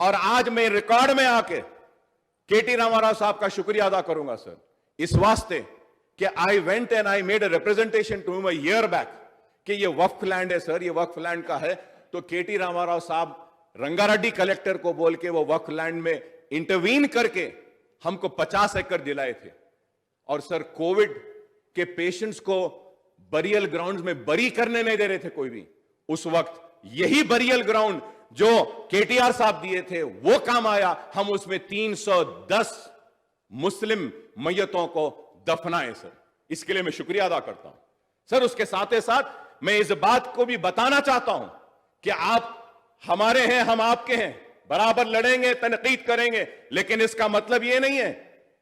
और आज मैं रिकॉर्ड में आके केटी रामाराव साहब का शुक्रिया अदा करूंगा सर, इस वास्ते कि I went and I made a representation to him a year back कि ये वक्फ लैंड है सर, ये वक्फ लैंड का है। तो केटी रामाराव साहब रंगारेड्डी कलेक्टर को बोल के वो वक्फ लैंड में इंटरवीन करके हमको 50 एकड़ दिलाए थे। और सर कोविड के पेशेंट्स को बरियल ग्राउंड्स में बरी करने नहीं दे रहे थे कोई भी। उस वक्त यही बरियल ग्राउंड जो केटीआर साहब दिए थे वो काम आया। हम उसमें 310 मुस्लिम मैयतों को दफनाए सर, इसके लिए मैं शुक्रिया अदा करता हूं सर। उसके साथ ही साथ मैं इस बात को भी बताना चाहता हूं कि आप हमारे हैं, हम आपके हैं, बराबर लड़ेंगे, तनकीद करेंगे, लेकिन इसका मतलब यह नहीं है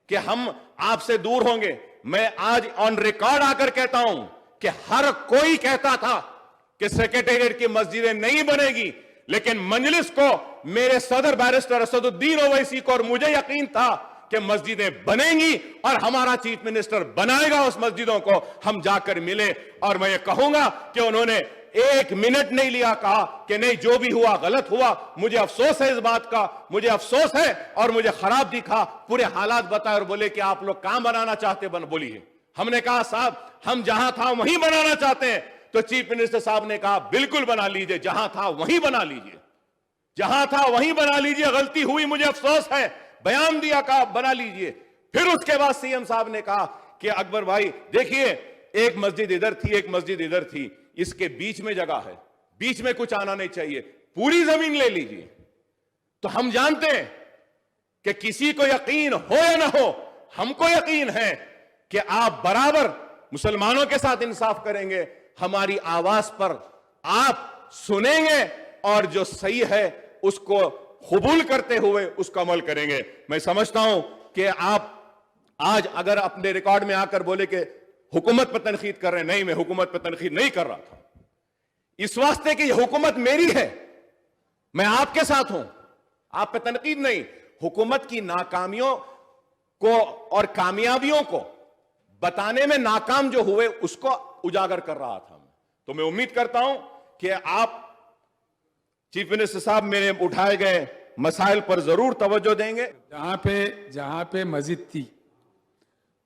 कि हम आपसे दूर होंगे। मैं आज ऑन रिकॉर्ड आकर कहता हूं कि हर कोई कहता था कि सेक्रेटेरिएट की मस्जिदें नहीं बनेगी, लेकिन मजलिस को, मेरे सदर बैरिस्टर असदुद्दीन ओवैसी को और मुझे यकीन था कि मस्जिदें बनेंगी और हमारा चीफ मिनिस्टर बनाएगा उस मस्जिदों को। हम जाकर मिले और मैं ये कहूंगा कि उन्होंने 1 मिनट नहीं लिया, कहा कि नहीं जो भी हुआ गलत हुआ, मुझे अफसोस है इस बात का, मुझे अफसोस है और मुझे खराब दिखा, पूरे हालात बताए और बोले कि आप लोग कहां बनाना चाहते बोलिए। हमने कहा साहब हम जहां था वहीं बनाना चाहते हैं। तो चीफ मिनिस्टर साहब ने कहा बिल्कुल बना लीजिए, जहां था वहीं बना लीजिए, जहां था वहीं बना लीजिए, गलती हुई मुझे अफसोस है, बयान दिया, कहा बना लीजिए। फिर उसके बाद सीएम साहब ने कहा कि अकबर भाई देखिए, एक मस्जिद इधर थी, एक मस्जिद इधर थी, इसके बीच में जगह है, बीच में कुछ आना नहीं चाहिए, पूरी जमीन ले लीजिए। तो हम जानते हैं कि किसी को यकीन हो या ना हो, हमको यकीन है कि आप बराबर मुसलमानों के साथ इंसाफ करेंगे, हमारी आवाज पर आप सुनेंगे और जो सही है उसको कबूल करते हुए उसका अमल करेंगे। मैं समझता हूं कि आप आज अगर अपने रिकॉर्ड में आकर बोले कि हुकूमत पर तनकीद कर रहे हैं, नहीं, मैं हुकूमत पर तनकीद नहीं कर रहा था, इस वास्ते कि यह हुकूमत मेरी है, मैं आपके साथ हूं, आप पे तनकीद नहीं। हुकूमत की नाकामियों को और कामयाबियों को बताने में नाकाम जो हुए उसको उजागर कर रहा था। तो मैं उम्मीद करता हूं कि आप चीफ मिनिस्टर साहब मेरे उठाए गए मसाइल पर जरूर तवज्जो देंगे। जहां पे मस्जिद थी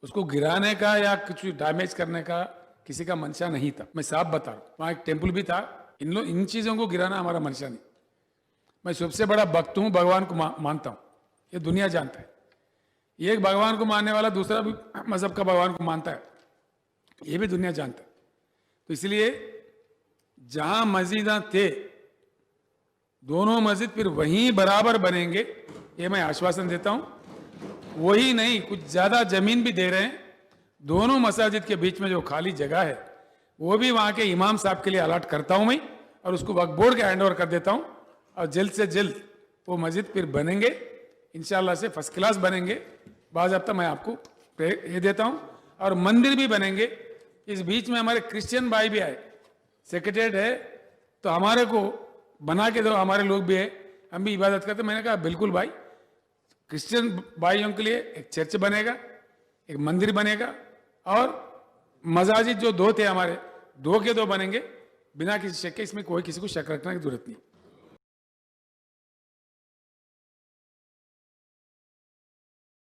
उसको गिराने का या कुछ डैमेज करने का किसी का मंशा नहीं था। मैं साफ बता रहा हूं, वहां एक टेम्पल भी था। इन चीजों को गिराना हमारा मंशा नहीं। मैं सबसे बड़ा भक्त हूं, भगवान को मानता हूं, ये दुनिया जानता है। एक भगवान को मानने वाला दूसरा भी मजहब का भगवान को मानता है, ये भी दुनिया जानता है। तो इसलिए जहां मस्जिद थे दोनों मस्जिद फिर वहीं बराबर बनेंगे, ये मैं आश्वासन देता हूं। वही नहीं, कुछ ज्यादा जमीन भी दे रहे हैं। दोनों मस्जिद के बीच में जो खाली जगह है वो भी वहां के इमाम साहब के लिए अलॉट करता हूं मैं, और उसको वक्फ बोर्ड के हैंड ओवर कर देता हूं। और जल्द से जल्द वो मस्जिद फिर बनेंगे, इंशाल्लाह से फर्स्ट क्लास बनेंगे। बाज़ाब्ता मैं आपको ये देता हूं। और मंदिर भी बनेंगे। इस बीच में हमारे क्रिश्चियन भाई भी आए, सेक्रेटरीट है तो हमारे को बना के दो, हमारे लोग भी है, हम भी इबादत करते। मैंने कहा बिल्कुल भाई, क्रिश्चियन भाइयों के लिए एक चर्च बनेगा, एक मंदिर बनेगा, और मसाजिद जो 2 थे हमारे, 2 के 2 बनेंगे, बिना किसी शक के। इसमें कोई किसी को शक रखने की जरूरत नहीं।